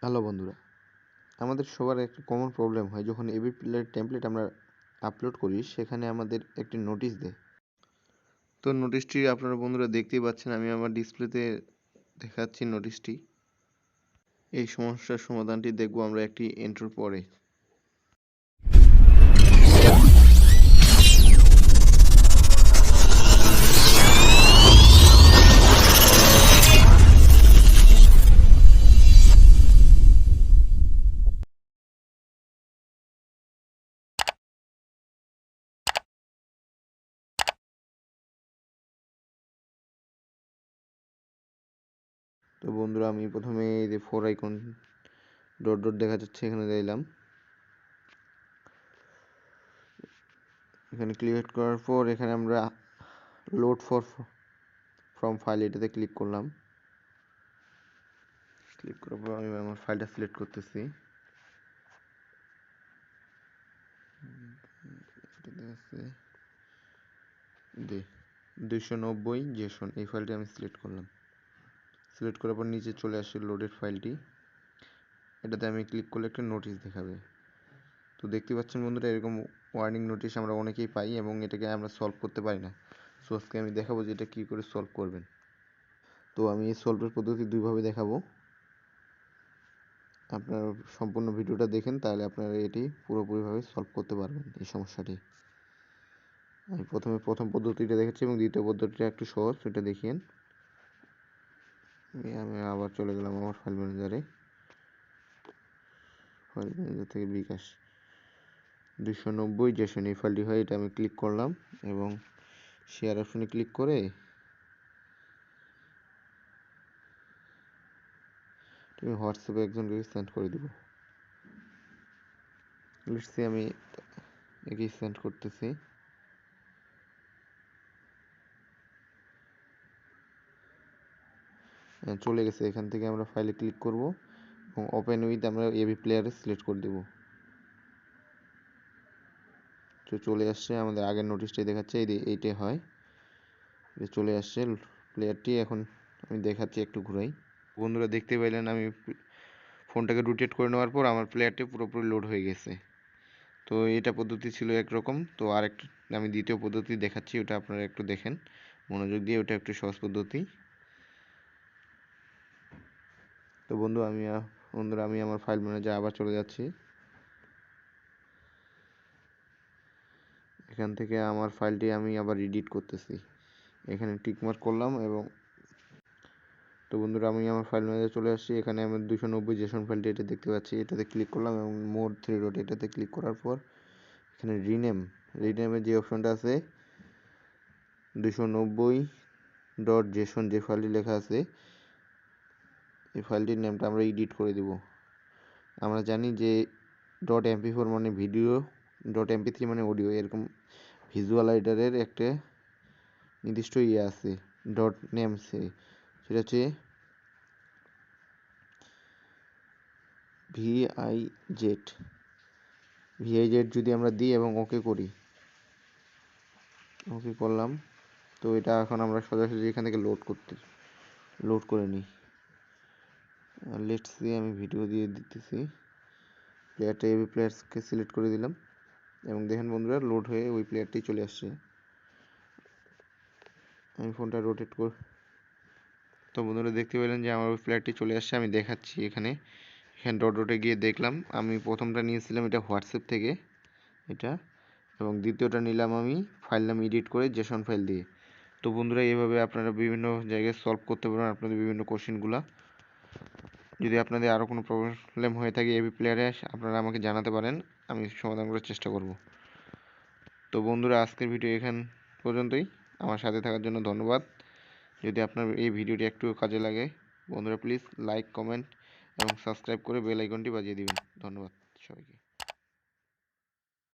Hello বন্ধুরা, আমাদের সবার একটা কমন প্রবলেম হয় যখন এভি প্লেয়ার টেমপ্লেট আমরা আপলোড করি, সেখানে আমাদের একটি নোটিশ দেয়। তো নোটিশটি আপনারা বন্ধুরা দেখতেই পাচ্ছেন, আমি আমার ডিসপ্লেতে দেখাচ্ছি নোটিশটি। এই সমস্যার সমাধানটি দেখব আমরা একটি এন্ট্রোর পরে। তো বন্ধুরা, আমি প্রথমে এই যে 4 আইকন ডট ডট দেখা যাচ্ছে, এখানে দিলাম। এখানে ক্লিক করার পর এখানে আমরা লোড ফ্রম ফাইল এটাতে ক্লিক করলাম। ক্লিক করার পর আমি আমার ফাইলটা সিলেক্ট করতেছি। এটাতে আছে 290 জেসন, এই ফাইলটি আমি সিলেক্ট করলাম। সিলেক্ট করার পর নিচে চলে আসে লোডেড ফাইলটি। এটাতে আমি ক্লিক করলে একটা নোটিশ দেখাবে। তো দেখতে পাচ্ছেন বন্ধুরা, এরকম ওয়ার্নিং নোটিশ আমরা অনেকেই পাই এবং এটাকে আমরা সলভ করতে পারি না। সো আজকে আমি দেখাবো যে এটা কী করে সলভ করবেন। তো আমি এই সলভের পদ্ধতি দুইভাবে দেখাবো। আপনারা সম্পূর্ণ ভিডিওটা দেখেন, তাহলে আপনারা এটি পুরোপুরিভাবে সলভ করতে পারবেন এই সমস্যাটি। আমি প্রথম পদ্ধতিটা দেখাচ্ছি এবং দ্বিতীয় পদ্ধতিটা একটু সহজ, সেটা দেখিয়েন। আমি আবার চলে গেলাম আমার ফাইল ম্যানেজারে। ফাইল ম্যানেজার থেকে বিকাশ 290 জেসন এই ফাইলটি হয়, এটা আমি ক্লিক করলাম এবং শেয়ার অপশনে ক্লিক করে তুমি হোয়াটসঅ্যাপে একজনকে সেন্ড করে দিব। লিখছি আমি একেই সেন্ড করতেছি। চলে গেছে। এখান থেকে আমরা ফাইলে ক্লিক করব এবং ওপেন উইথ আমরা এভি প্লেয়ারে সিলেক্ট করে দেব। তো চলে আসছে, আমাদের আগের নোটিশটাই দেখাচ্ছে, এইটাই হয়, চলে আসছে প্লেয়ারটি। এখন আমি দেখাচ্ছি, একটু ঘুরাই। বন্ধুরা দেখতে পাইলেন, আমি ফোনটাকে রোটেট করে নেওয়ার পর আমার প্লেয়ারটি পুরোপুরি লোড হয়ে গেছে। তো এটা পদ্ধতি ছিল একরকম। তো আরেকটা আমি দ্বিতীয় পদ্ধতি দেখাচ্ছি, ওটা আপনারা একটু দেখেন মনোযোগ দিয়ে, ওটা একটু সহজ পদ্ধতি। তো বন্ধুরা আমি আমার ফাইল ম্যানেজারে আবার চলে যাচ্ছি। এখান থেকে আমার ফাইলটি আমি আবার এডিট করতেছি, এখানে টিকমার্ক করলাম। এবং তো বন্ধুরা, আমি আমার ফাইল ম্যানেজারে চলে আসছি। এখানে আমি 290 জেসন ফাইলটি এটা দেখতে পাচ্ছি, এটাতে ক্লিক করলাম এবং মোড 3 ডট এটাতে ক্লিক করার পর এখানে রিনেমের যে অপশনটা আছে 290 ডট জেসন যে ফাইলটি লেখা আছে, এই ফাইলটির নামটা আমরা এডিট করে দেব। আমরা জানি যে .mp4 মানে ভিডিও, .mp3 মানে অডিও, এরকম ভিজুয়াল রাইটারের একটা নির্দিষ্ট আছে ডট নেমসে, সেটা হচ্ছে ভিআইজেড। যদি আমরা দিই এবং ওকে করলাম, তো এটা এখন আমরা সোজাসুজি এখান থেকে লোড করে নিই। লেটস সি, আমি ভিডিও দিয়ে দিতেছি। প্লেয়ারটা এভি প্লেয়ারসকে সিলেক্ট করে দিলাম এবং দেখেন বন্ধুরা, লোড হয়ে ওই প্লেয়ারটি চলে আসছে। আমি ফোনটা রোটেট তো বন্ধুরা দেখতে পেলেন যে আমার ওই প্লেয়ারটি চলে আসছে। আমি দেখাচ্ছি এখানে ডট ডটে গিয়ে দেখলাম, আমি প্রথমটা নিয়েছিলাম এটা হোয়াটসঅ্যাপ থেকে এটা, এবং দ্বিতীয়টা নিলাম আমি ফাইল নাম এডিট করে জেসন ফাইল দিয়ে। তো বন্ধুরা, এইভাবে আপনারা বিভিন্ন জায়গায় সলভ করতে পারবেন আপনাদের বিভিন্ন কোশ্চেনগুলো। যদি আপনাদের আরও কোনো প্রবলেম হয়ে থাকে এভি প্লেয়ারে, আপনারা আমাকে জানাতে পারেন, আমি সমাধান করার চেষ্টা করব। তো বন্ধুরা, আজকের ভিডিও এখান পর্যন্তই। আমার সাথে থাকার জন্য ধন্যবাদ। যদি আপনার এই ভিডিওটি একটু কাজে লাগে, বন্ধুরা প্লিজ লাইক, কমেন্ট এবং সাবস্ক্রাইব করে বেল আইকনটি বাজিয়ে দিবেন। ধন্যবাদ সবাইকে।